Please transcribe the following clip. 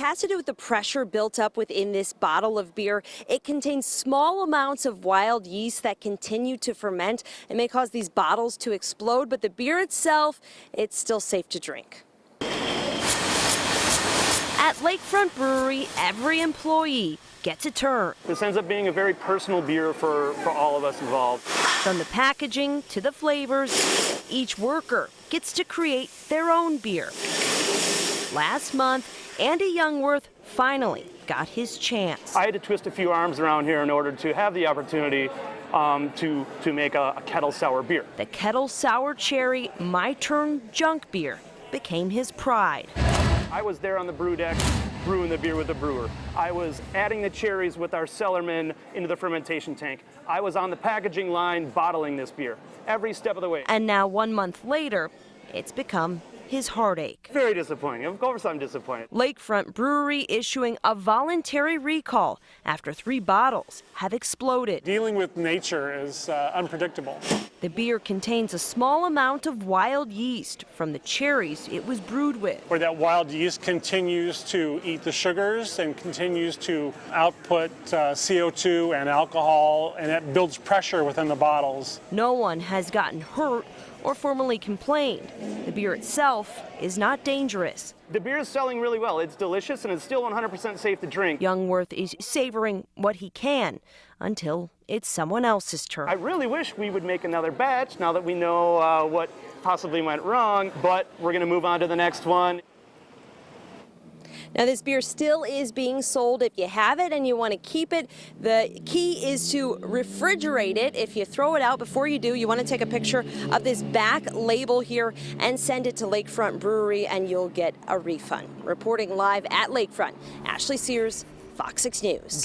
It has to do with the pressure built up within this bottle of beer. It contains small amounts of wild yeast that continue to ferment and may cause these bottles to explode, but the beer itself, it's still safe to drink. At Lakefront Brewery, every employee gets a turn. This ends up being a very personal beer for all of us involved. From the packaging to the flavors, each worker gets to create their own beer. Last month, Andy Youngworth finally got his chance. I had to twist a few arms around here in order to have the opportunity to make a kettle sour beer. The Kettle Sour Cherry My Turn Junk beer became his pride. I was there on the brew deck brewing the beer with the brewer. I was adding the cherries with our cellarman into the fermentation tank. I was on the packaging line bottling this beer every step of the way. And now 1 month later, it's become his heartache. Very disappointing. Of course I'm disappointed. Lakefront Brewery issuing a voluntary recall after 3 bottles have exploded. Dealing with nature is unpredictable. The beer contains a small amount of wild yeast from the cherries it was brewed with. Where that wild yeast continues to eat the sugars and continues to output CO2 and alcohol, and it builds pressure within the bottles. No one has gotten hurt or formally complained. The beer itself is not dangerous. The beer is selling really well. It's delicious and it's still 100% safe to drink. Youngworth is savoring what he can until it's someone else's turn. I really wish we would make another batch now that we know what possibly went wrong, but we're going to move on to the next one. Now, this beer still is being sold if you have it and you want to keep it. The key is to refrigerate it. If you throw it out, before you do, you want to take a picture of this back label here and send it to Lakefront Brewery and you'll get a refund. Reporting live at Lakefront, Ashley Sears, Fox 6 News.